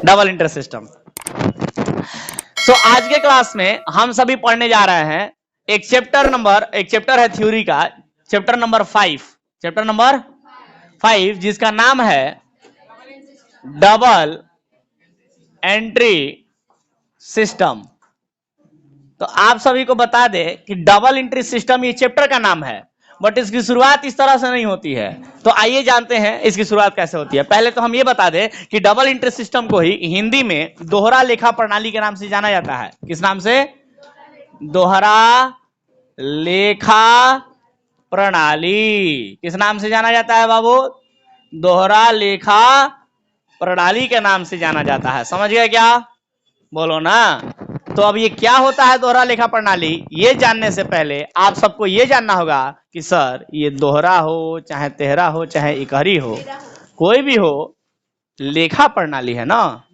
Double entry system. सो आज के class में हम सभी पढ़ने जा रहे हैं एक चैप्टर है थ्योरी का, चैप्टर नंबर 5 जिसका नाम है डबल एंट्री सिस्टम। तो आप सभी को बता दें कि डबल एंट्री सिस्टम ये चैप्टर का नाम है, बट इसकी शुरुआत इस तरह से नहीं होती है। तो आइए जानते हैं इसकी शुरुआत कैसे होती है। पहले तो हम ये बता दें कि डबल एंट्री सिस्टम को ही हिंदी में दोहरा लेखा प्रणाली के नाम से जाना जाता है। किस नाम से? दोहरा लेखा प्रणाली। किस नाम से जाना जाता है बाबू? दोहरा लेखा प्रणाली के नाम से जाना जाता है। समझ गए क्या? बोलो ना। तो अब ये क्या होता है दोहरा लेखा प्रणाली, ये जानने से पहले आप सबको ये जानना होगा कि सर ये दोहरा हो चाहे तेहरा हो चाहे इकहरी हो, कोई भी हो, लेखा प्रणाली है ना,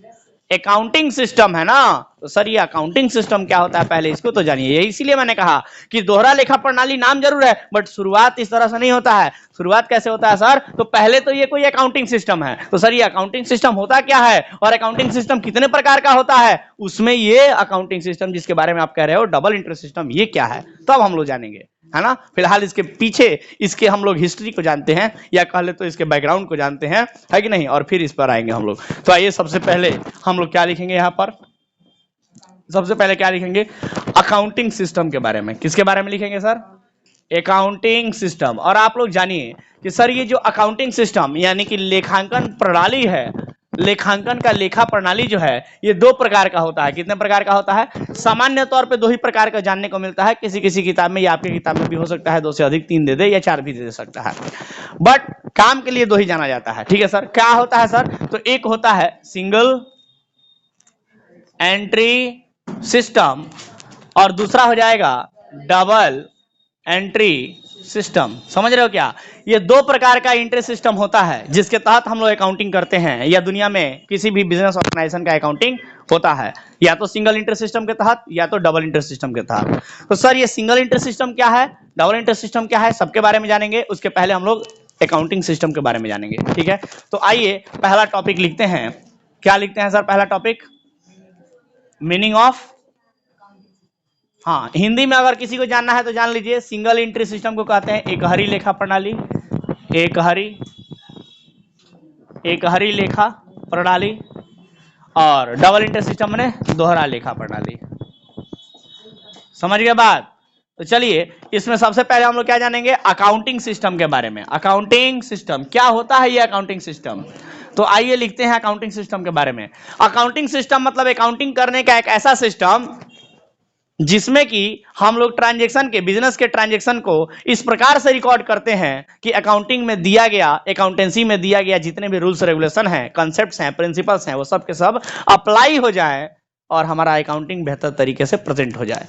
अकाउंटिंग सिस्टम है ना। तो सर ये अकाउंटिंग सिस्टम क्या होता है पहले इसको तो जानिए। इसीलिए मैंने कहा कि दोहरा लेखा प्रणाली नाम जरूर है, बट शुरुआत इस तरह से नहीं होता है। शुरुआत कैसे होता है सर? तो पहले तो ये कोई अकाउंटिंग सिस्टम है। तो सर ये अकाउंटिंग सिस्टम होता क्या है और अकाउंटिंग सिस्टम कितने प्रकार का होता है, उसमें ये अकाउंटिंग सिस्टम जिसके बारे में आप कह रहे हो डबल एंट्री सिस्टम, ये क्या है तब हम लोग जानेंगे, है ना। फिलहाल इसके पीछे इसके हम लोग हिस्ट्री को जानते हैं, या कह ले तो इसके बैकग्राउंड को जानते हैं, है कि नहीं, और फिर इस पर आएंगे हम लोग। तो आइए सबसे पहले हम लोग क्या लिखेंगे यहाँ पर? सबसे पहले क्या लिखेंगे? अकाउंटिंग सिस्टम के बारे में। किसके बारे में लिखेंगे सर? Accounting system. और आप लोग जानिए कि सर ये जो अकाउंटिंग सिस्टम यानी कि लेखांकन प्रणाली है, लेखांकन का लेखा प्रणाली जो है ये दो प्रकार का होता है। कितने प्रकार का होता है? सामान्य तौर पे दो ही प्रकार का जानने को मिलता है। किसी किसी किताब में या आपकी किताब में भी हो सकता है दो से अधिक, तीन दे दे या चार भी दे सकता है, बट काम के लिए दो ही जाना जाता है। ठीक है सर। क्या होता है सर? तो एक होता है सिंगल एंट्री सिस्टम और दूसरा हो जाएगा डबल एंट्री सिस्टम। समझ रहे हो क्या? ये दो प्रकार का एंट्री सिस्टम होता है जिसके तहत हम लोग अकाउंटिंग करते हैं, या दुनिया में किसी भी बिजनेस ऑर्गेनाइजेशन का अकाउंटिंग होता है, या तो सिंगल एंट्री सिस्टम के तहत या तो डबल एंट्री सिस्टम के तहत। तो सर ये सिंगल एंट्री सिस्टम क्या है, डबल एंट्री सिस्टम क्या है, सबके बारे में जानेंगे। उसके पहले हम लोग अकाउंटिंग सिस्टम के बारे में जानेंगे। ठीक है, तो आइए पहला टॉपिक लिखते हैं। क्या लिखते हैं सर? पहला टॉपिक मीनिंग ऑफ, हाँ हिंदी में अगर किसी को जानना है तो जान लीजिए, सिंगल एंट्री सिस्टम को कहते हैं एकहरी लेखा प्रणाली। एकहरी लेखा प्रणाली। और डबल एंट्री सिस्टम में दोहरा लेखा प्रणाली। समझ गए बात? तो चलिए इसमें सबसे पहले हम लोग क्या जानेंगे? अकाउंटिंग सिस्टम के बारे में। अकाउंटिंग सिस्टम क्या होता है? ये अकाउंटिंग सिस्टम, तो आइए लिखते हैं अकाउंटिंग सिस्टम के बारे में। अकाउंटिंग सिस्टम मतलब अकाउंटिंग करने का एक ऐसा सिस्टम जिसमें कि हम लोग ट्रांजैक्शन के, बिजनेस के ट्रांजैक्शन को इस प्रकार से रिकॉर्ड करते हैं कि अकाउंटिंग में दिया गया, अकाउंटेंसी में दिया गया जितने भी रूल्स रेगुलेशन हैं, कॉन्सेप्ट्स हैं, प्रिंसिपल्स हैं, वो सब के सब अप्लाई हो जाए और हमारा अकाउंटिंग बेहतर तरीके से प्रेजेंट हो जाए।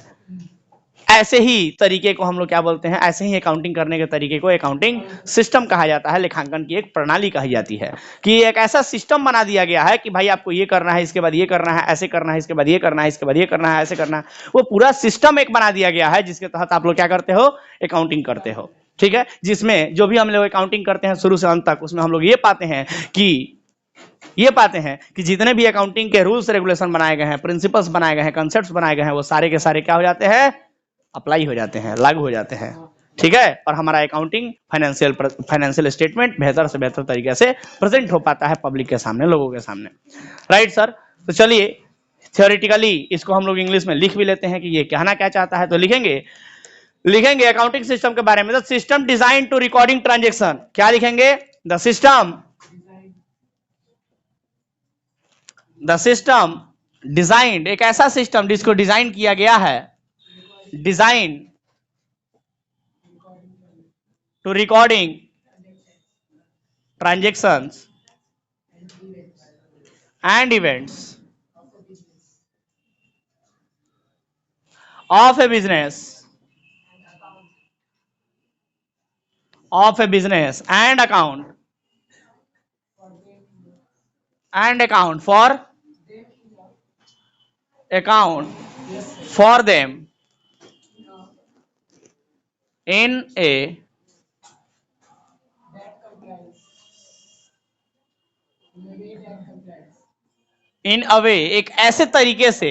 ऐसे ही तरीके को हम लोग क्या बोलते हैं? ऐसे ही अकाउंटिंग करने के तरीके को अकाउंटिंग सिस्टम कहा जाता है। लेखांकन की एक प्रणाली कही जाती है कि एक ऐसा सिस्टम बना दिया गया है कि भाई आपको ये करना है, इसके बाद ये करना है, ऐसे करना है, इसके बाद ये करना है, इसके बाद ये करना है, ऐसे करना है। वो पूरा सिस्टम एक बना दिया गया है जिसके तहत आप लोग क्या करते हो? अकाउंटिंग करते हो। ठीक है, जिसमें जो भी हम लोग अकाउंटिंग करते हैं शुरू से अंत तक, उसमें हम लोग ये पाते हैं कि जितने भी अकाउंटिंग के रूल्स रेगुलेशन बनाए गए हैं, प्रिंसिपल्स बनाए गए हैं, कॉन्सेप्ट्स बनाए गए हैं, वो सारे के सारे क्या हो जाते हैं? अप्लाई हो जाते हैं, लागू हो जाते हैं। ठीक है, और हमारा अकाउंटिंग फाइनेंशियल स्टेटमेंट बेहतर से बेहतर तरीके से प्रेजेंट हो पाता है पब्लिक के सामने, लोगों के सामने। Right sir. तो चलिए थियोरेटिकली इसको हम लोग इंग्लिश में लिख भी लेते हैं कि ये कहना क्या चाहता है। तो लिखेंगे अकाउंटिंग सिस्टम के बारे में, the system design to recording transaction. क्या लिखेंगे? द सिस्टम डिजाइंड, एक ऐसा सिस्टम जिसको डिजाइन किया गया है, design to recording transactions and events of a business and account for them in a इन अ वे, एक ऐसे तरीके से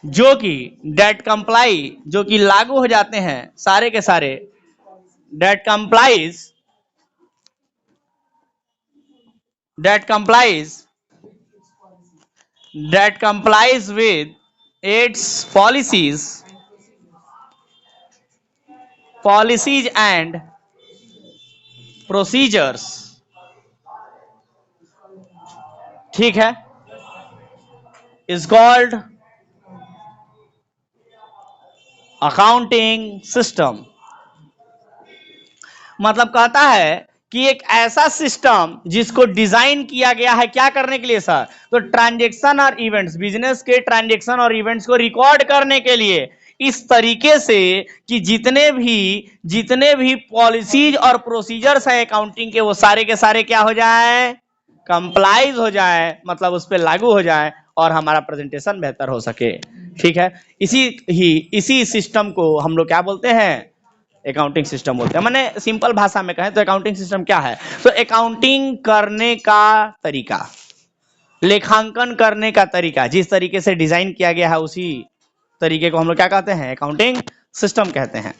जो कि डेट कंप्लाई, जो कि लागू हो जाते हैं सारे के सारे, that complies, that complies, that complies with its policies, policies and procedures, ठीक है, इज कॉल्ड अकाउंटिंग सिस्टम। मतलब कहता है कि एक ऐसा सिस्टम जिसको डिजाइन किया गया है क्या करने के लिए सर, तो ट्रांजैक्शन और इवेंट्स, बिजनेस के ट्रांजैक्शन और इवेंट्स को रिकॉर्ड करने के लिए, इस तरीके से कि जितने भी पॉलिसीज और प्रोसीजर्स है अकाउंटिंग के, वो सारे के सारे क्या हो जाए, कंप्लाइज हो जाए, मतलब उस पर लागू हो जाए और हमारा प्रेजेंटेशन बेहतर हो सके। ठीक है, इसी सिस्टम को हम लोग क्या बोलते हैं, अकाउंटिंग सिस्टम बोलते हैं। मैंने सिंपल भाषा में कहें तो अकाउंटिंग सिस्टम क्या है, तो अकाउंटिंग करने का तरीका, लेखांकन करने का तरीका, जिस तरीके से डिजाइन किया गया है उसी तरीके को हम लोग क्या कहते हैं, अकाउंटिंग सिस्टम कहते हैं।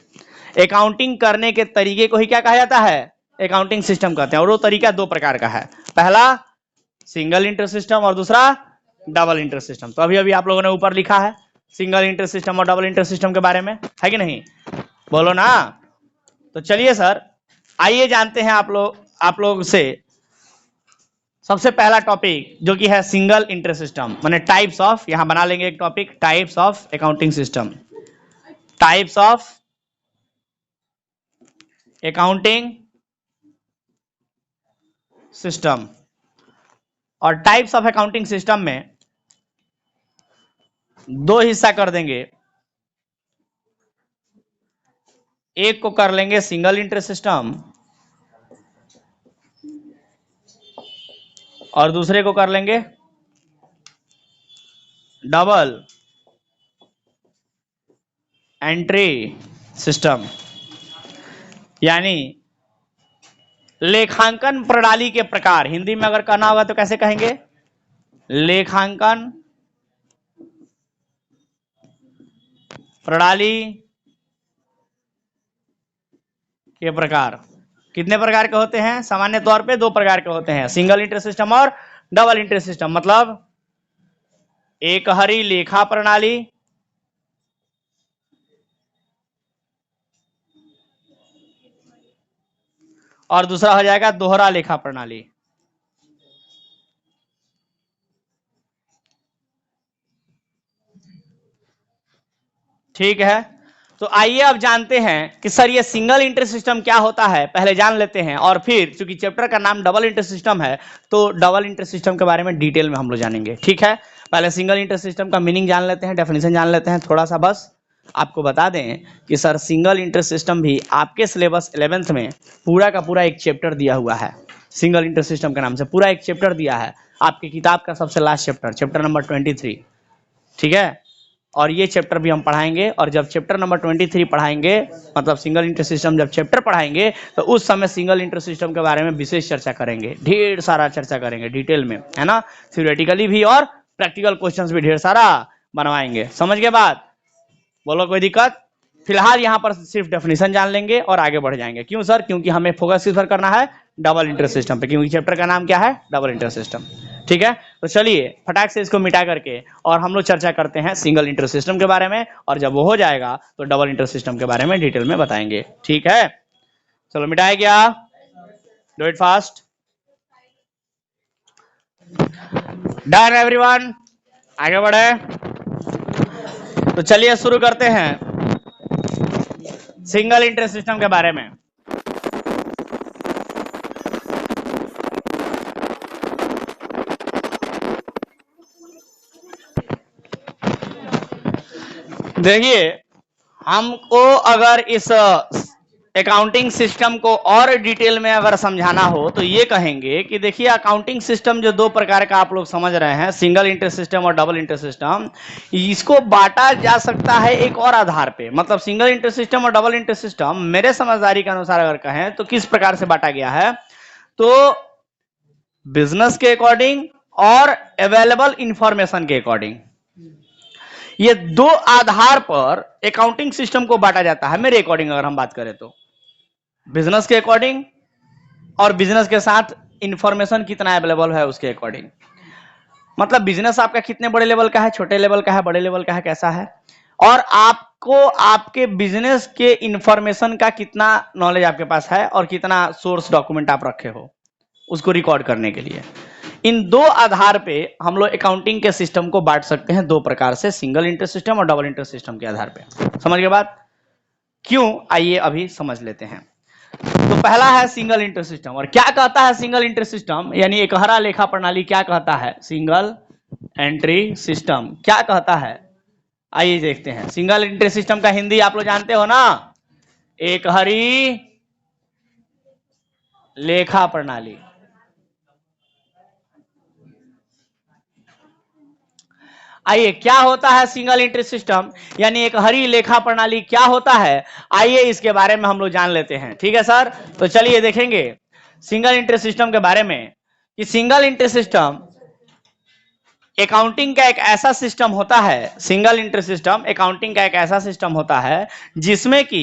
अकाउंटिंग करने के तरीके को ही क्या कहा जाता है, अकाउंटिंग सिस्टम कहते हैं। और वो तरीका दो प्रकार का है, पहला सिंगल इंटरेस्ट सिस्टम और दूसरा डबल इंटरेस्ट सिस्टम। तो अभी अभी आप लोगों ने ऊपर लिखा है सिंगल इंटरेस्ट सिस्टम और डबल इंटरेस्ट सिस्टम के बारे में, है कि नहीं, बोलो ना। तो चलिए सर, आइए जानते हैं आप लोग से सबसे पहला टॉपिक जो कि है सिंगल इंटरेस्ट सिस्टम, माने टाइप्स ऑफ, यहां बना लेंगे एक topic, types of accounting system, types of accounting system. और टाइप्स ऑफ अकाउंटिंग सिस्टम में दो हिस्सा कर देंगे, एक को कर लेंगे सिंगल इंटरेस्ट सिस्टम और दूसरे को कर लेंगे डबल एंट्री सिस्टम। यानी लेखांकन प्रणाली के प्रकार, हिंदी में अगर कहना होगा तो कैसे कहेंगे, लेखांकन प्रणाली के प्रकार। कितने प्रकार के होते हैं, सामान्य तौर पे दो प्रकार के होते हैं, सिंगल इंटरेस्ट सिस्टम और डबल इंटरेस्ट सिस्टम। मतलब एक हरी लेखा प्रणाली और दूसरा हो जाएगा दोहरा लेखा प्रणाली। ठीक है, तो आइए अब जानते हैं कि सर ये सिंगल इंटरेस्ट सिस्टम क्या होता है, पहले जान लेते हैं, और फिर चूंकि चैप्टर का नाम डबल इंटरेस्ट सिस्टम है तो डबल इंटरेस्ट सिस्टम के बारे में डिटेल में हम लोग जानेंगे। ठीक है, पहले सिंगल इंटरेस्ट सिस्टम का मीनिंग जान लेते हैं, डेफिनेशन जान लेते हैं। थोड़ा सा बस आपको बता दें कि सर सिंगल इंटरेस्ट सिस्टम भी आपके सिलेबस 11th में पूरा का पूरा एक चैप्टर दिया हुआ है, सिंगल इंटरेस्ट सिस्टम के नाम से पूरा एक चैप्टर दिया है, आपकी किताब का सबसे लास्ट चैप्टर, चैप्टर नंबर 23। ठीक है, और ये चैप्टर भी हम पढ़ाएंगे, और जब चैप्टर नंबर 23 पढ़ाएंगे, मतलब सिंगल इंटरेस्ट सिस्टम जब चैप्टर पढ़ाएंगे, तो उस समय सिंगल इंटरेस्ट सिस्टम के बारे में विशेष चर्चा करेंगे, ढेर सारा चर्चा करेंगे डिटेल में, है ना, थ्योरेटिकली भी और प्रैक्टिकल क्वेश्चंस भी ढेर सारा बनवाएंगे। समझ गए बात, बोलो कोई दिक्कत। फिलहाल यहाँ पर सिर्फ डेफिनेशन जान लेंगे और आगे बढ़ जाएंगे। क्यों सर, क्योंकि हमें फोकस किस पर करना है, डबल इंटरेस्ट सिस्टम पे, क्योंकि चैप्टर का नाम क्या है, डबल इंटरेस्ट सिस्टम। ठीक है, तो चलिए फटाक से इसको मिटा करके और हम लोग चर्चा करते हैं सिंगल इंटरेस्ट सिस्टम के बारे में, और जब वो हो जाएगा तो डबल इंटरेस्ट सिस्टम के बारे में डिटेल में बताएंगे। ठीक है, चलो मिटाया गया, do it fast, done everyone, आगे बढ़े। तो चलिए शुरू करते हैं सिंगल इंटरेस्ट सिस्टम के बारे में। देखिए, हमको अगर इस अकाउंटिंग सिस्टम को और डिटेल में अगर समझाना हो तो ये कहेंगे कि देखिए अकाउंटिंग सिस्टम जो दो प्रकार का आप लोग समझ रहे हैं, सिंगल इंटरेस्ट सिस्टम और डबल इंटरेस्ट सिस्टम, इसको बांटा जा सकता है एक और आधार पे। मतलब सिंगल इंटरेस्ट सिस्टम और डबल इंटरेस्ट सिस्टम मेरे समझदारी के अनुसार अगर कहें तो किस प्रकार से बांटा गया है, तो बिजनेस के अकॉर्डिंग और अवेलेबल इंफॉर्मेशन के अकॉर्डिंग। ये दो आधार पर अकाउंटिंग सिस्टम को बांटा जाता है मेरे अकॉर्डिंग। अगर हम बात करें तो बिजनेस के अकॉर्डिंग और बिजनेस के साथ इंफॉर्मेशन कितना अवेलेबल है उसके अकॉर्डिंग। मतलब बिजनेस आपका कितने बड़े लेवल का है, छोटे लेवल का है, बड़े लेवल का है, कैसा है, और आपको आपके बिजनेस के इंफॉर्मेशन का कितना नॉलेज आपके पास है और कितना सोर्स डॉक्यूमेंट आप रखे हो उसको रिकॉर्ड करने के लिए। इन दो आधार पे हम लोग अकाउंटिंग के सिस्टम को बांट सकते हैं दो प्रकार से, सिंगल इंटरेस्ट सिस्टम और डबल इंटरेस्ट सिस्टम के आधार पे। समझ गए बात? क्यों, आइए अभी समझ लेते हैं। तो पहला है सिंगल इंटरेस्ट सिस्टम। और क्या कहता है सिंगल इंटरेस्ट सिस्टम, यानी एकहरा लेखा प्रणाली क्या कहता है? सिंगल एंट्री सिस्टम क्या कहता है, आइए देखते हैं। सिंगल इंटरेस्ट सिस्टम का हिंदी आप लोग जानते हो ना, एकहरी लेखा प्रणाली। आइए, क्या होता है सिंगल इंटरेस्ट सिस्टम यानी एकहरी लेखा प्रणाली क्या होता है, आइए इसके बारे में हम लोग जान लेते हैं। ठीक है सर, तो चलिए देखेंगे सिंगल इंटरेस्ट सिस्टम के बारे में कि सिंगल इंटरेस्ट सिस्टम अकाउंटिंग का एक ऐसा सिस्टम होता है, सिंगल इंटरेस्ट सिस्टम अकाउंटिंग का एक ऐसा सिस्टम होता है जिसमें कि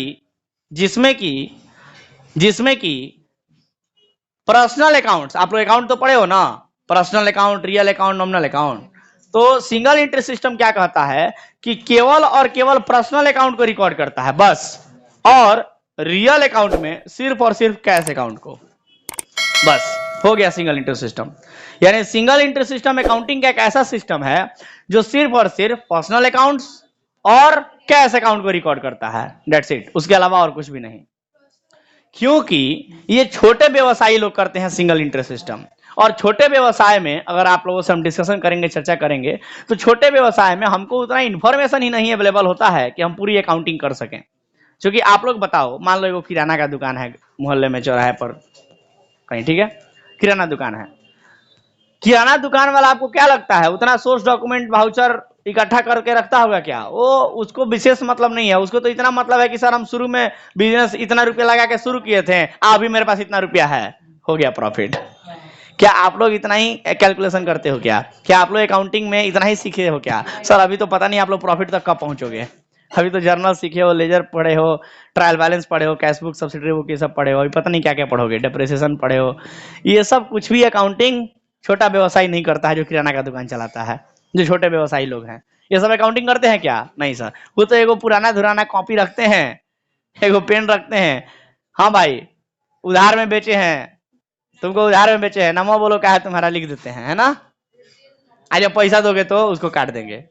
पर्सनल अकाउंट्स, आप लोग अकाउंट तो पढ़े हो ना, personal account, real account, nominal account. तो सिंगल इंटरेस्ट सिस्टम क्या कहता है कि केवल और केवल पर्सनल अकाउंट को रिकॉर्ड करता है बस, और रियल अकाउंट में सिर्फ और सिर्फ कैश अकाउंट को। बस हो गया सिंगल इंटरेस्ट सिस्टम। यानी सिंगल इंटरेस्ट सिस्टम अकाउंटिंग का एक ऐसा सिस्टम है जो सिर्फ और सिर्फ पर्सनल अकाउंट्स और कैश अकाउंट को रिकॉर्ड करता है, दैट्स इट, उसके अलावा और कुछ भी नहीं। क्योंकि ये छोटे व्यवसायी लोग करते हैं सिंगल इंटरेस्ट सिस्टम, और छोटे व्यवसाय में अगर आप लोगों से हम डिस्कशन करेंगे, चर्चा करेंगे, तो छोटे व्यवसाय में हमको उतना इंफॉर्मेशन ही नहीं अवेलेबल होता है कि हम पूरी अकाउंटिंग कर सकें। क्योंकि आप लोग बताओ, मान लो एगो किराना का दुकान है मोहल्ले में, चौराहे पर कहीं, ठीक है, किराना दुकान है। किराना दुकान वाला आपको क्या लगता है उतना सोर्स डॉक्यूमेंट वाउचर इकट्ठा करके रखता होगा क्या? वो उसको विशेष मतलब नहीं है, उसको तो इतना मतलब है कि सर हम शुरू में बिजनेस इतना रुपया लगा के शुरू किए थे, अभी मेरे पास इतना रुपया है, हो गया प्रॉफिट। क्या आप लोग इतना ही कैलकुलेशन करते हो क्या? क्या आप लोग अकाउंटिंग में इतना ही सीखे हो क्या? सर अभी तो पता नहीं आप लोग प्रॉफिट तक कब पहुंचोगे। अभी तो जर्नल सीखे हो, लेजर पढ़े हो, ट्रायल बैलेंस पढ़े हो, कैश बुक, सब्सिडरी बुक, ये सब पढ़े हो, अभी पता नहीं क्या क्या पढ़ोगे, डेप्रिसिएशन पढ़े हो। ये सब कुछ भी अकाउंटिंग छोटा व्यवसायी नहीं करता है जो किराना का दुकान चलाता है, जो छोटे व्यवसायी लोग हैं। ये सब अकाउंटिंग करते हैं क्या? नहीं सर, वो तो एगो पुराना धुराना कॉपी रखते हैं, एगो पेन रखते हैं, हाँ भाई उधार में बेचे हैं, तुमको उधार में बेचे हैं, नमो बोलो क्या है तुम्हारा, लिख देते हैं, है ना। आज जब पैसा दोगे तो उसको काट देंगे,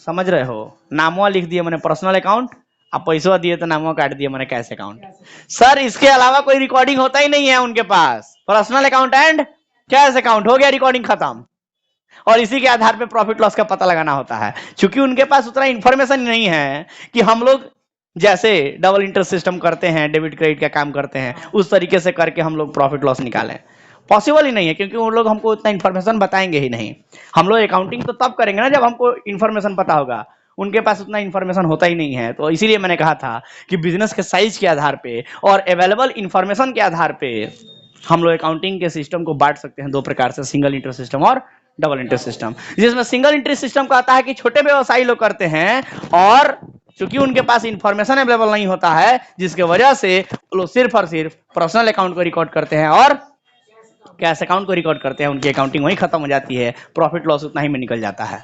समझ रहे हो। नामवा लिख दिए मैंने पर्सनल अकाउंट, आप पैसा दिए तो नामवा काट दिए मैंने कैश अकाउंट। सर इसके अलावा कोई रिकॉर्डिंग होता ही नहीं है उनके पास, personal account and cash account, हो गया रिकॉर्डिंग खत्म। और इसी के आधार पे प्रॉफिट लॉस का पता लगाना होता है, क्योंकि उनके पास उतना इंफॉर्मेशन नहीं है कि हम लोग जैसे डबल इंटरेस्ट सिस्टम करते हैं, डेबिट क्रेडिट का काम करते हैं, उस तरीके से करके हम लोग प्रॉफिट लॉस निकालें। पॉसिबल ही नहीं है, क्योंकि उन लोग हमको उतना इंफॉर्मेशन बताएंगे ही नहीं। हम लोग अकाउंटिंग तो तब करेंगे ना जब हमको इंफॉर्मेशन पता होगा, उनके पास उतना इंफॉर्मेशन होता ही नहीं है। तो इसीलिए मैंने कहा था कि बिजनेस के साइज के आधार पे और अवेलेबल इंफॉर्मेशन के आधार पे हम लोग अकाउंटिंग के सिस्टम को बांट सकते हैं दो प्रकार से, सिंगल इंटरेस्ट सिस्टम और डबल इंटरेस्ट सिस्टम। जिसमें सिंगल इंटरेस्ट सिस्टम कहता है कि छोटे व्यवसायी लोग करते हैं, और क्योंकि उनके पास इंफॉर्मेशन अवेलेबल नहीं होता है, जिसके वजह से वो लोग सिर्फ और सिर्फ पर्सनल अकाउंट को रिकॉर्ड करते हैं और कैश अकाउंट को रिकॉर्ड करते हैं, उनकी अकाउंटिंग वहीं खत्म हो जाती है, प्रॉफिट लॉस उतना ही में निकल जाता है।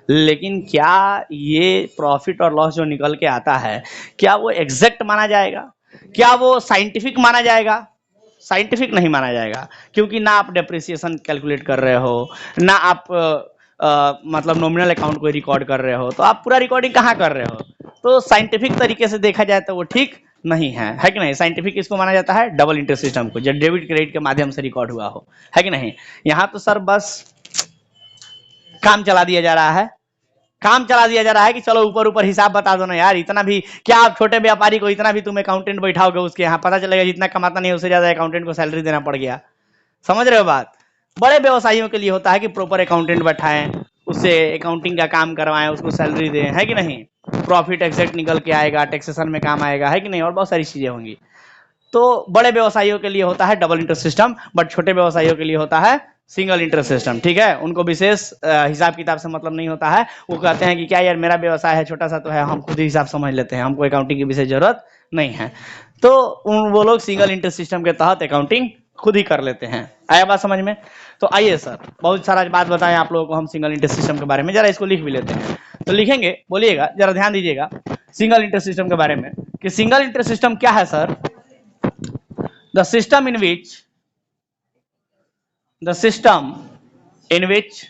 लेकिन क्या ये प्रॉफिट और लॉस जो निकल के आता है, क्या वो एग्जैक्ट माना जाएगा? क्या वो साइंटिफिक माना जाएगा? साइंटिफिक नहीं माना जाएगा, क्योंकि ना आप डेप्रिसिएशन कैलकुलेट कर रहे हो, ना आप मतलब नॉमिनल अकाउंट को रिकॉर्ड कर रहे हो, तो आप पूरा रिकॉर्डिंग कहाँ कर रहे हो? तो साइंटिफिक तरीके से देखा जाए तो वो ठीक नहीं है कि नहीं। साइंटिफिक किसको माना जाता है? डबल इंटरेस्ट सिस्टम को, जो डेबिट क्रेडिट के माध्यम से रिकॉर्ड हुआ हो, है कि नहीं। यहाँ तो सर बस काम चला दिया जा रहा है, काम चला दिया जा रहा है कि चलो ऊपर ऊपर हिसाब बता दो ना यार, इतना भी क्या आप छोटे व्यापारी को इतना भी तुम अकाउंटेंट बैठाओगे उसके यहाँ, पता चलेगा जितना कमाता नहीं उससे ज्यादा अकाउंटेंट को सैलरी देना पड़ गया। समझ रहे हो बात? बड़े व्यवसायियों के लिए होता है कि प्रॉपर अकाउंटेंट बैठाएं, उससे अकाउंटिंग का काम करवाएं, उसको सैलरी दें, है कि नहीं। प्रॉफिट एग्जैक्ट निकल के आएगा, टैक्सेशन में काम आएगा, है कि नहीं, और बहुत सारी चीजें होंगी। तो बड़े व्यवसायियों के लिए होता है डबल इंटरेस्ट सिस्टम, बट छोटे व्यवसायियों के लिए होता है सिंगल इंटरेस्ट सिस्टम, ठीक है। उनको विशेष हिसाब किताब से मतलब नहीं होता है। वो कहते हैं कि क्या यार मेरा व्यवसाय है, छोटा सा तो है, हम खुद ही हिसाब समझ लेते हैं, हमको अकाउंटिंग की विशेष जरूरत नहीं है। तो वो लोग सिंगल इंटरेस्ट सिस्टम के तहत अकाउंटिंग खुद ही कर लेते हैं। आया बात समझ में? तो आइए सर, बहुत सारा बात बताएं आप लोगों को हम सिंगल इंटरेस्ट सिस्टम के बारे में, जरा इसको लिख भी लेते हैं। तो लिखेंगे, बोलिएगा, जरा ध्यान दीजिएगा सिंगल इंटरेस्ट सिस्टम के बारे में कि सिंगल इंटरेस्ट सिस्टम क्या है sir? The system in which the system in which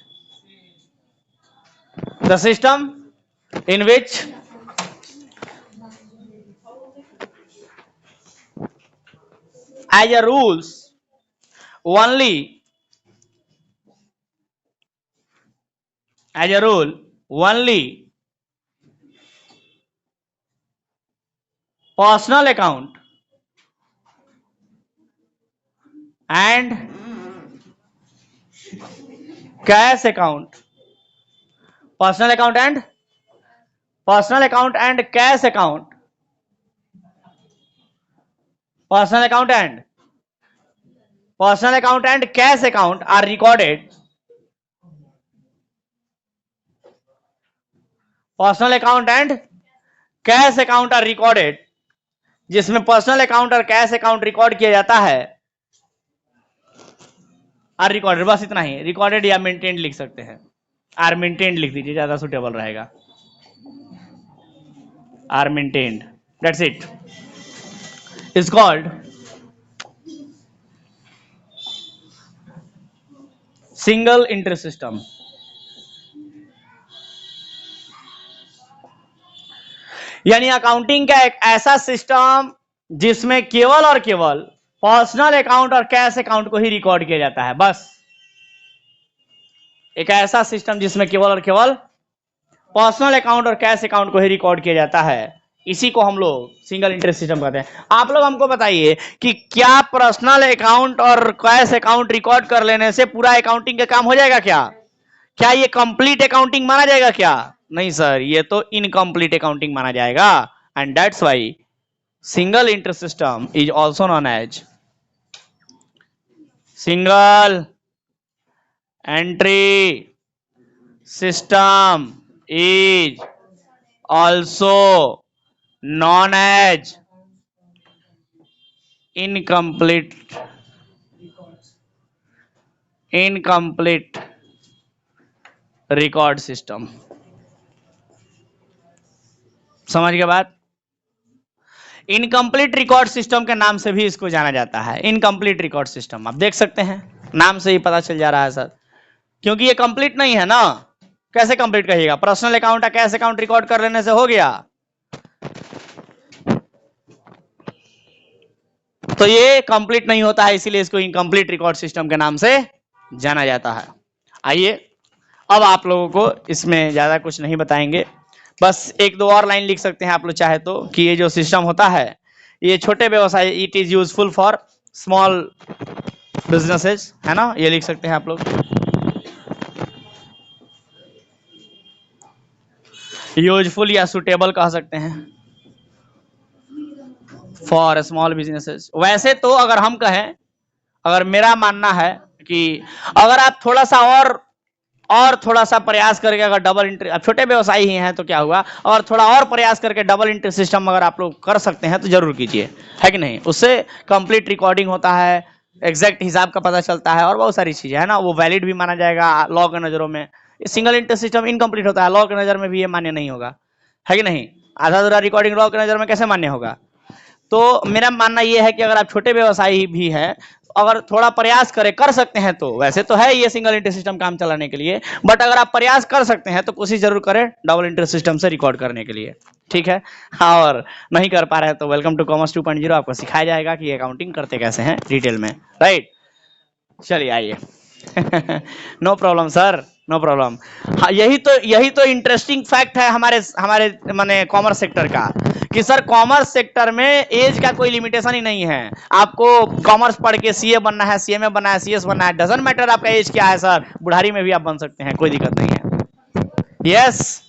as a rules only personal account and cash account, personal account and cash account, personal account and cash account are recorded. Personal account and cash account are recorded, जिसमें personal account और cash account record किया जाता है। Are recorded, बस इतना ही, recorded या maintained लिख सकते हैं। आर मेंटेन्ड लिख दीजिए, ज्यादा सुटेबल रहेगा। Are maintained, that's it, is called single interest system. यानी अकाउंटिंग का एक ऐसा सिस्टम जिसमें केवल और केवल पर्सनल अकाउंट और कैश अकाउंट को ही रिकॉर्ड किया जाता है। बस एक ऐसा सिस्टम जिसमें केवल और केवल पर्सनल अकाउंट और कैश अकाउंट को ही रिकॉर्ड किया जाता है, इसी को हम लोग सिंगल इंटरेस्ट सिस्टम कहते हैं। आप लोग हमको बताइए कि क्या पर्सनल अकाउंट और कैश अकाउंट रिकॉर्ड कर लेने से पूरा अकाउंटिंग का काम हो जाएगा? क्या ये कंप्लीट अकाउंटिंग माना जाएगा? क्या नहीं सर, ये तो इनकम्प्लीट अकाउंटिंग माना जाएगा। And that's why single interest system is also known as single entry system is also known as incomplete record system। समझ गए बात? इनकम्प्लीट रिकॉर्ड सिस्टम के नाम से भी इसको जाना जाता है, इनकम्प्लीट रिकॉर्ड सिस्टम। आप देख सकते हैं नाम से ही पता चल जा रहा है सर, क्योंकि ये कंप्लीट नहीं है ना। कैसे कंप्लीट कहिएगा? पर्सनल अकाउंट या कैश अकाउंट रिकॉर्ड कर लेने से हो गया, तो ये कंप्लीट नहीं होता है, इसीलिए इसको इनकम्प्लीट रिकॉर्ड सिस्टम के नाम से जाना जाता है। आइए अब आप लोगों को इसमें ज्यादा कुछ नहीं बताएंगे, बस एक दो और लाइन लिख सकते हैं आप लोग चाहे तो, कि ये जो सिस्टम होता है ये छोटे व्यवसाय, it is useful for small businesses, है ना, ये लिख सकते हैं आप लोग। यूजफुल या सुटेबल कह सकते हैं फॉर स्मॉल बिजनेसेस। वैसे तो अगर हम कहें, अगर मेरा मानना है कि अगर आप थोड़ा सा और थोड़ा सा प्रयास करके अगर डबल इंटरेस्ट, अब छोटे व्यवसायी ही हैं तो क्या हुआ, और थोड़ा और प्रयास करके डबल इंटरेस्ट सिस्टम अगर आप लोग कर सकते हैं तो जरूर कीजिए, है कि नहीं? उससे कंप्लीट रिकॉर्डिंग होता है, एग्जैक्ट हिसाब का पता चलता है और बहुत सारी चीजें है ना, वो वैलिड भी माना जाएगा लॉ के नजरों में। सिंगल इंटरेस्ट सिस्टम इनकम्प्लीट होता है, लॉ के नजर में भी ये मान्य नहीं होगा, है कि नहीं? आधा अधूरा रिकॉर्डिंग लॉ के नजर में कैसे मान्य होगा? तो मेरा मानना यह है कि अगर आप छोटे व्यवसायी भी हैं, अगर थोड़ा प्रयास कर सकते हैं तो, वैसे तो है ये सिंगल इंटरेस्ट सिस्टम काम चलाने के लिए, बट अगर आप प्रयास कर सकते हैं तो कोशिश जरूर करें डबल इंटरेस्ट सिस्टम से रिकॉर्ड करने के लिए, ठीक है? और नहीं कर पा रहे हैं तो वेलकम टू कॉमर्स 2.0, आपको सिखाया जाएगा कि अकाउंटिंग करते कैसे हैं डिटेल में, राइट? चलिए आइए no problem sir, no problem. हाँ, यही तो इंटरेस्टिंग फैक्ट है हमारे माने कॉमर्स सेक्टर का, कि सर कॉमर्स सेक्टर में एज का कोई लिमिटेशन ही नहीं है। आपको कॉमर्स पढ़ के सीए बनना है, सीएमए बनना है, सीएस बनना है, डजंट मैटर आपका एज क्या है सर, बुढ़ारी में भी आप बन सकते हैं, कोई दिक्कत नहीं है। यस,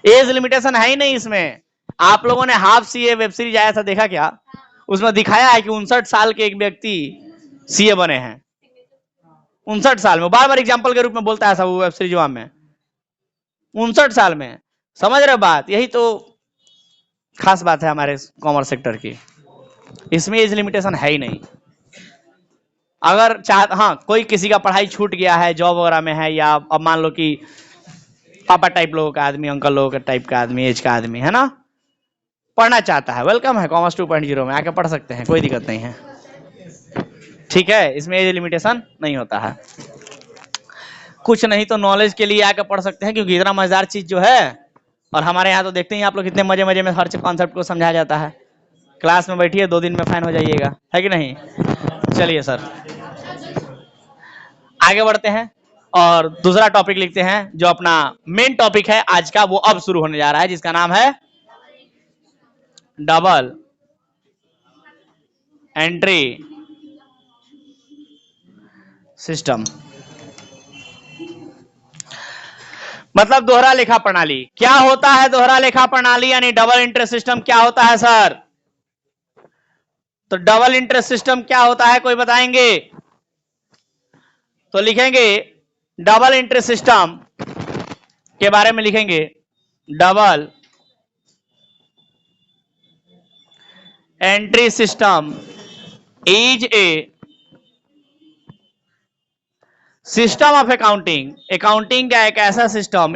एज लिमिटेशन है ही नहीं इसमें। आप लोगों ने हाफ सीए वेब सीरीज आया था, देखा क्या? उसमें दिखाया है कि 59 साल के एक व्यक्ति सीए बने हैं। 59 साल में, बार बार एग्जाम्पल के रूप में बोलता है सब वेब सीरीज में, 59 साल में। समझ रहे बात? यही तो खास बात है हमारे कॉमर्स सेक्टर की, इसमें एज लिमिटेशन है ही नहीं। अगर चाह, हाँ कोई किसी का पढ़ाई छूट गया है, जॉब वगैरह में है, या अब मान लो कि पापा टाइप लोगों का आदमी, अंकल लोगों का टाइप का आदमी, एज का आदमी है ना, पढ़ना चाहता है, वेलकम है कॉमर्स 2.0 में, आके पढ़ सकते हैं, कोई दिक्कत नहीं है। ठीक है, इसमें एज लिमिटेशन नहीं होता है। कुछ नहीं तो नॉलेज के लिए आके पढ़ सकते हैं, क्योंकि इतना मजेदार चीज जो है, और हमारे यहाँ तो देखते ही आप लोग कितने मजे मजे में हर कॉन्सेप्ट को समझाया जाता है। क्लास में बैठिए, 2 दिन में फाइन हो जाइएगा, है कि नहीं? चलिए सर आगे बढ़ते हैं और दूसरा टॉपिक लिखते हैं, जो अपना मेन टॉपिक है आज का, वो अब शुरू होने जा रहा है, जिसका नाम है डबल एंट्री सिस्टम, मतलब दोहरा लेखा प्रणाली। क्या होता है दोहरा लेखा प्रणाली यानी डबल इंटरेस्ट सिस्टम? क्या होता है सर? तो डबल इंटरेस्ट सिस्टम क्या होता है, कोई बताएंगे? तो लिखेंगे डबल इंटरेस्ट सिस्टम के बारे में लिखेंगे, double entry system is a system of accounting. Accounting का एक ऐसा सिस्टम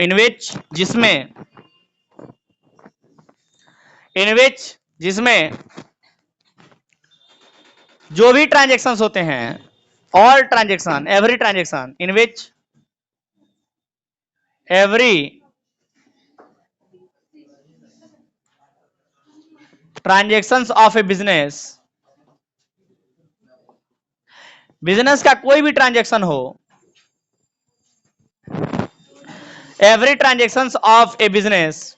जिसमें जो भी ट्रांजेक्शन्स होते हैं, all transaction, every transaction in which every transactions of A business का कोई भी ट्रांजेक्शन हो, every transactions of A business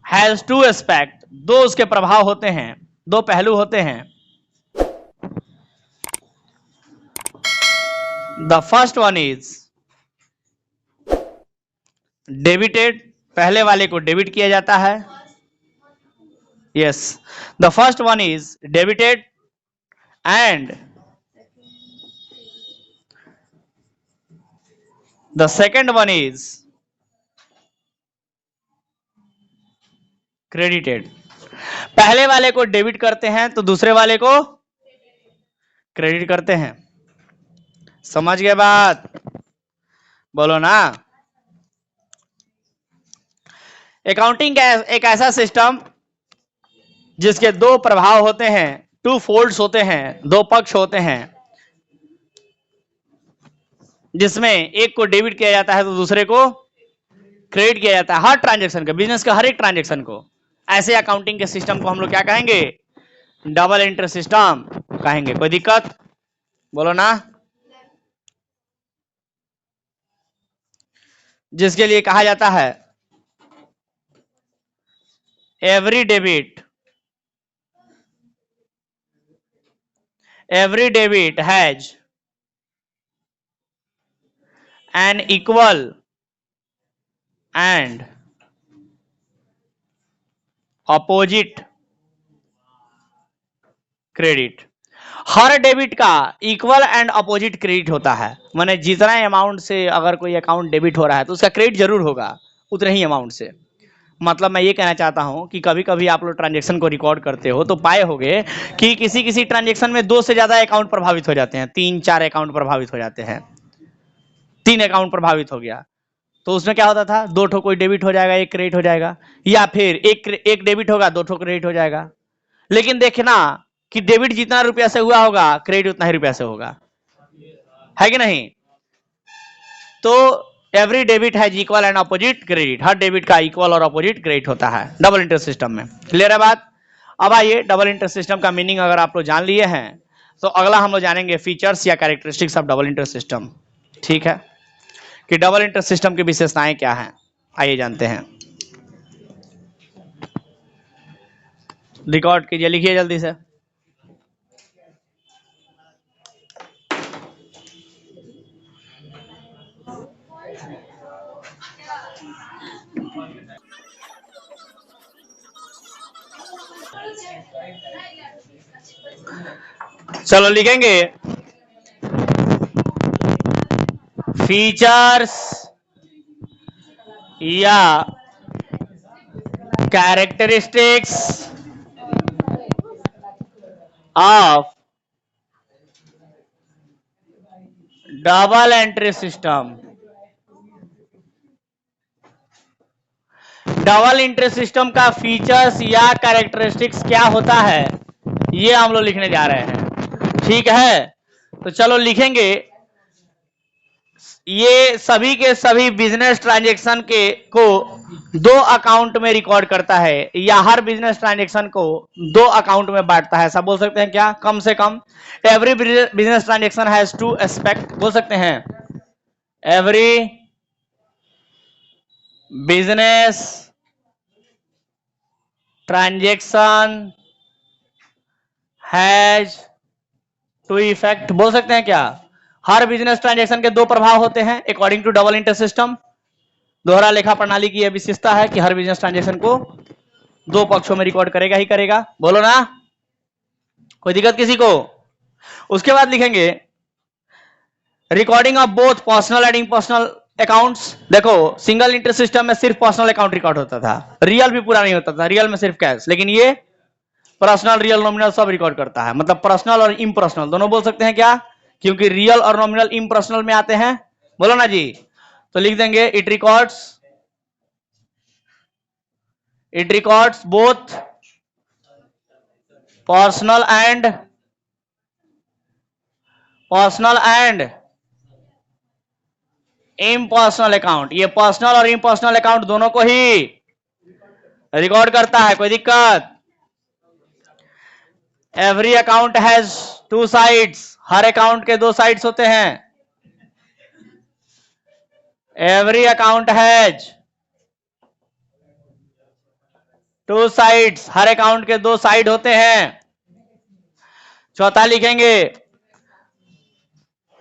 has two aspect, दो उसके प्रभाव होते हैं, दो पहलू होते हैं। The first one is debited, पहले वाले को डेबिट किया जाता है। Yes, the first one is debited and the second one is credited. पहले वाले को डेबिट करते हैं तो दूसरे वाले को क्रेडिट करते हैं। समझ गए बात? बोलो ना। अकाउंटिंग का एक ऐसा सिस्टम जिसके दो प्रभाव होते हैं, टू फोल्ड्स होते हैं, दो पक्ष होते हैं, जिसमें एक को डेबिट किया जाता है तो दूसरे को क्रेडिट किया जाता है, हर ट्रांजेक्शन का, बिजनेस का हर एक ट्रांजेक्शन को। ऐसे अकाउंटिंग के सिस्टम को हम लोग क्या कहेंगे? डबल इंटरेस्ट सिस्टम कहेंगे। कोई दिक्कत? बोलो ना। जिसके लिए कहा जाता है every debit has an equal and opposite credit. Her debit का इक्वल एंड अपोजिट क्रेडिट होता है, माने जितना अमाउंट से अगर कोई अकाउंट डेबिट हो रहा है तो उसका क्रेडिट जरूर होगा उतने ही अमाउंट से। मतलब मैं ये कहना चाहता हूं कि कभी कभी आप लोग ट्रांजेक्शन को रिकॉर्ड करते हो तो पाए होंगे कि किसी किसी ट्रांजेक्शन में 2 से ज्यादा अकाउंट प्रभावित हो जाते हैं, 3-4 अकाउंट प्रभावित हो जाते हैं, 3 अकाउंट प्रभावित हो गया तो उसमें क्या होता था, 2 ठो कोई डेबिट हो जाएगा, एक क्रेडिट हो जाएगा, या फिर एक डेबिट होगा, 2 ठो क्रेडिट हो जाएगा। लेकिन देखना कि डेबिट जितना रुपया से हुआ होगा क्रेडिट उतना ही रुपया से होगा, है कि नहीं? तो every debit has equal and opposite credit, her debit का इक्वल और अपोजिट क्रेडिट होता है डबल इंटरेस्ट सिस्टम में। क्लियर है बात? अब आइए, डबल इंटरेस्ट सिस्टम का मीनिंग अगर आप लोग जान लिए हैं तो अगला हम लोग जानेंगे फीचर्स या characteristics of double interest system. ठीक है, कि डबल इंटरेस्ट सिस्टम की विशेषताएं क्या हैं, आइए जानते हैं। रिकॉर्ड कीजिए, लिखिए जल्दी से। चलो लिखेंगे फीचर्स या characteristics of double entry system. Double entry system का फीचर्स या कैरेक्टरिस्टिक्स क्या होता है, ये हम लोग लिखने जा रहे हैं। ठीक है, तो चलो लिखेंगे। ये सभी के सभी बिजनेस ट्रांजैक्शन के को दो अकाउंट में रिकॉर्ड करता है, या हर बिजनेस ट्रांजैक्शन को दो अकाउंट में बांटता है। ऐसा बोल सकते हैं क्या? कम से कम every business transaction has two aspect, बोल सकते हैं every business transaction has two effect, बोल सकते हैं क्या? हर बिजनेस ट्रांजैक्शन के दो प्रभाव होते हैं according to double entry system. दोहरा लेखा प्रणाली की यह विशेषता है कि हर बिजनेस ट्रांजैक्शन को दो पक्षों में रिकॉर्ड करेगा ही करेगा। बोलो ना, कोई दिक्कत किसी को? उसके बाद लिखेंगे recording of both personal and impersonal accounts. देखो, सिंगल इंटर सिस्टम में सिर्फ पर्सनल अकाउंट रिकॉर्ड होता था, रियल भी पूरा नहीं होता था, रियल में सिर्फ कैश। लेकिन ये पर्सनल, रियल, नॉमिनल सब रिकॉर्ड करता है, मतलब पर्सनल और इम्पर्सनल दोनों बोल सकते हैं क्या? क्योंकि रियल और नॉमिनल इम्पर्सनल में आते हैं। बोलो ना जी, तो लिख देंगे it records both personal and impersonal account. ये पर्सनल और इम्पर्सनल अकाउंट दोनों को ही रिकॉर्ड करता है। कोई दिक्कत? Every account has two sides, हर अकाउंट के दो साइड्स होते हैं। Every account has two sides, हर अकाउंट के दो साइड होते हैं। चौथा लिखेंगे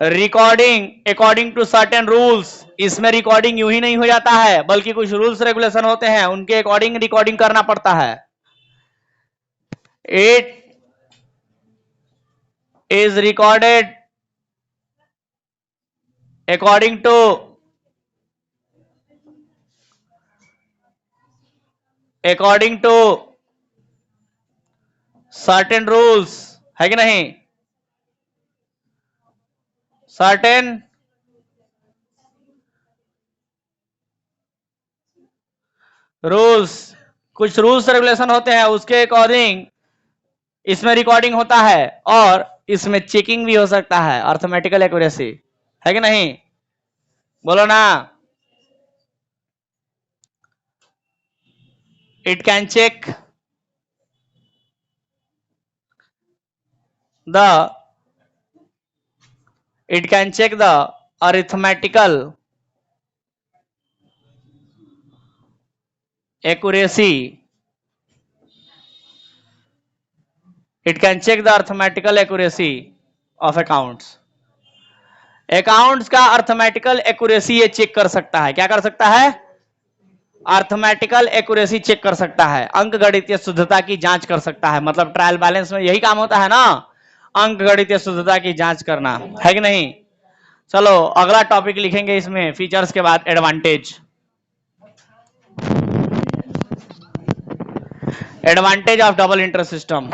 recording according to certain rules. इसमें रिकॉर्डिंग यूं ही नहीं हो जाता है, बल्कि कुछ रूल्स रेगुलेशन होते हैं, उनके अकॉर्डिंग रिकॉर्डिंग करना पड़ता है। It is recorded according to certain rules, है कि नहीं? सर्टेन रूल्स, कुछ रूल्स रेगुलेशन होते हैं, उसके अकॉर्डिंग इसमें रिकॉर्डिंग होता है, और इसमें चेकिंग भी हो सकता है, अर्थमेटिकल एक्यूरेसी, है कि नहीं? बोलो ना, it can check the arithmetical accuracy, it can check the arithmetical accuracy of accounts। Accounts का अर्थमेटिकल एक्यूरेसी ये चेक कर सकता है। क्या कर सकता है? अर्थमेटिकल एक्यूरेसी चेक कर सकता है, अंक गणितीय शुद्धता की जांच कर सकता है। मतलब ट्रायल बैलेंस में यही काम होता है ना, अंक गणितीय शुद्धता की जांच करना, है कि नहीं? चलो अगला टॉपिक लिखेंगे इसमें, फीचर्स के बाद advantage. Advantage of double entry system.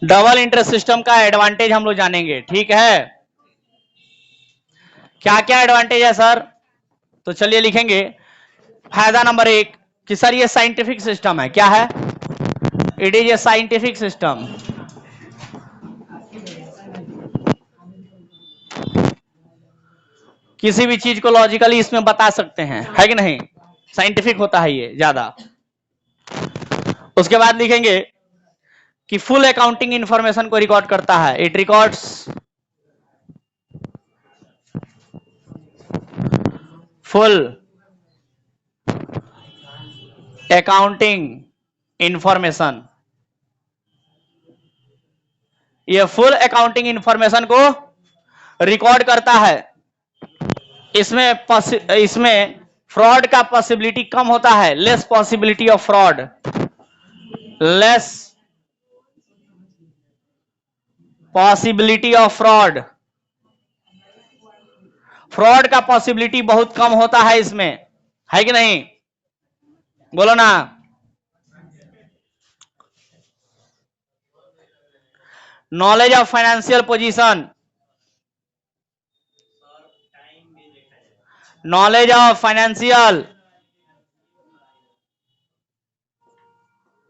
Double interest system का एडवांटेज हम लोग जानेंगे, ठीक है? क्या क्या एडवांटेज है सर? तो चलिए लिखेंगे। फायदा नंबर 1 कि सर ये साइंटिफिक सिस्टम है। क्या है? It is a scientific system. किसी भी चीज को लॉजिकली इसमें बता सकते हैं, है कि नहीं? साइंटिफिक होता है ये ज्यादा। उसके बाद लिखेंगे कि फुल अकाउंटिंग इंफॉर्मेशन को रिकॉर्ड करता है। It records full accounting information ये फुल अकाउंटिंग इंफॉर्मेशन को रिकॉर्ड करता है। इसमें फ्रॉड का पॉसिबिलिटी कम होता है, less possibility of fraud, less possibility of fraud. Fraud का पॉसिबिलिटी बहुत कम होता है इसमें, है कि नहीं? बोलो ना। Knowledge of financial position, knowledge of financial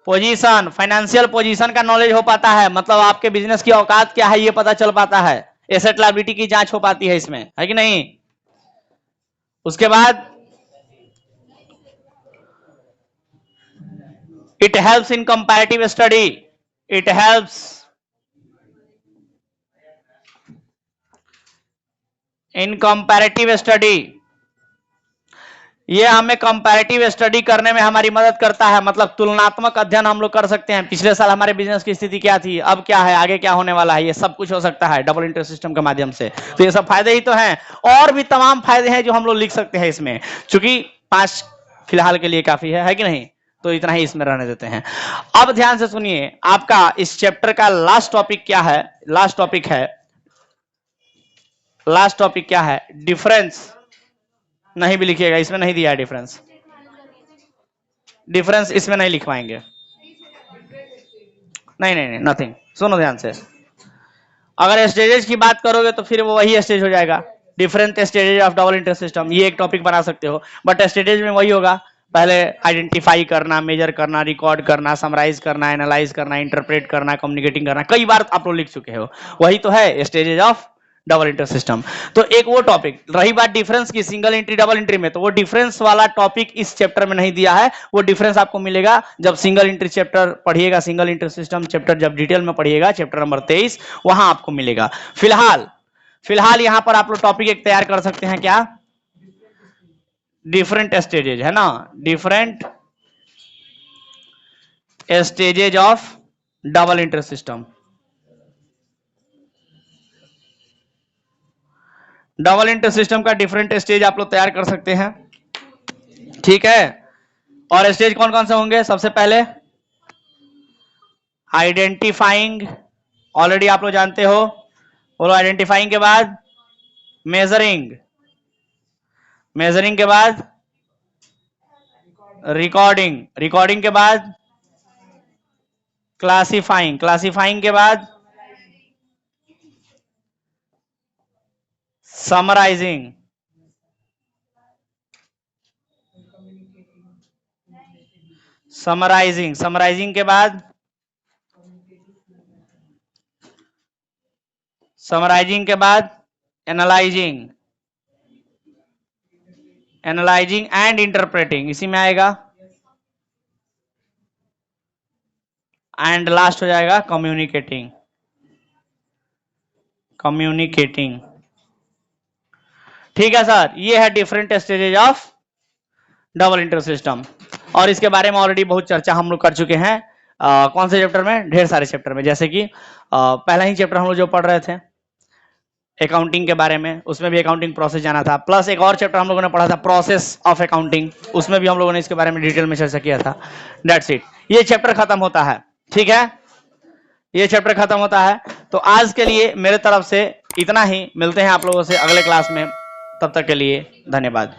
position, financial position का नॉलेज हो पाता है, मतलब आपके बिजनेस की औकात क्या है ये पता चल पाता है। एसेट लायबिलिटी की जांच हो पाती है इसमें, है कि नहीं? उसके बाद it helps in comparative study, it helps in comparative study, ये हमें कंपैरेटिव स्टडी करने में हमारी मदद करता है, मतलब तुलनात्मक अध्ययन हम लोग कर सकते हैं। पिछले साल हमारे बिजनेस की स्थिति क्या थी, अब क्या है, आगे क्या होने वाला है, ये सब कुछ हो सकता है डबल इंटरेस्ट सिस्टम के माध्यम से। तो ये सब फायदे ही तो हैं, और भी तमाम फायदे हैं जो हम लोग लिख सकते हैं इसमें, चूंकि 5 फिलहाल के लिए काफी है कि नहीं? तो इतना ही इसमें रहने देते हैं। अब ध्यान से सुनिए, आपका इस चैप्टर का लास्ट टॉपिक क्या है? लास्ट टॉपिक क्या है? डिफरेंस। नहीं भी लिखिएगा, इसमें नहीं दिया है डिफरेंस, डिफरेंस इसमें नहीं लिखवाएंगे। नहीं, नथिंग। सुनो ध्यान से, अगर स्टेजेस की बात करोगे तो फिर वो वही स्टेज हो जाएगा, different stages of double interest system, ये एक टॉपिक बना सकते हो, बट स्टेजेस में वही होगा, पहले आइडेंटिफाई करना, मेजर करना, रिकॉर्ड करना, समराइज करना, एनालाइज करना, इंटरप्रेट करना, कम्युनिकेटिंग करना, कई बार आप लोग लिख चुके हो, वही तो है stages of double interest system. तो एक वो टॉपिक रही। बात डिफरेंस की, सिंगल एंट्री डबल एंट्री में, तो वो डिफरेंस वाला टॉपिक इस चैप्टर में नहीं दिया है, वो डिफरेंस आपको मिलेगा जब सिंगल एंट्री चैप्टर पढ़िएगा, सिंगल इंटरेस्ट सिस्टम चैप्टर जब डिटेल में पढ़िएगा, चैप्टर नंबर 23, वहां आपको मिलेगा। फिलहाल यहां पर आप लोग टॉपिक एक तैयार कर सकते हैं, क्या? डिफरेंट स्टेजेज, है ना? Different stages of double interest system. Double interest system का डिफरेंट स्टेज आप लोग तैयार कर सकते हैं, ठीक है? और स्टेज कौन कौन से होंगे? सबसे पहले आइडेंटिफाइंग, ऑलरेडी आप लोग जानते हो, बोलो। आइडेंटिफाइंग के बाद मेजरिंग, मेजरिंग के बाद रिकॉर्डिंग, रिकॉर्डिंग के बाद क्लासिफाइंग, क्लासिफाइंग के बाद समराइजिंग, समराइजिंग के बाद एनालाइजिंग, एनालाइजिंग एंड इंटरप्रेटिंग, इसी में आएगा। एंड लास्ट हो जाएगा कम्युनिकेटिंग, ठीक है सर? ये है different stages of double interest system, और इसके बारे में ऑलरेडी बहुत चर्चा हम लोग कर चुके हैं। कौन से चैप्टर में? ढेर सारे चैप्टर में, जैसे कि पहला ही चैप्टर हम लोग जो पढ़ रहे थे अकाउंटिंग के बारे में, उसमें भी अकाउंटिंग प्रोसेस जाना था, प्लस एक और चैप्टर हम लोगों ने पढ़ा था प्रोसेस ऑफ अकाउंटिंग, उसमें भी हम लोगों ने इसके बारे में डिटेल में चर्चा किया था। दैट्स इट, ये चैप्टर खत्म होता है, ठीक है? ये चैप्टर खत्म होता है। तो आज के लिए मेरे तरफ से इतना ही, मिलते हैं आप लोगों से अगले क्लास में, तब तक के लिए धन्यवाद।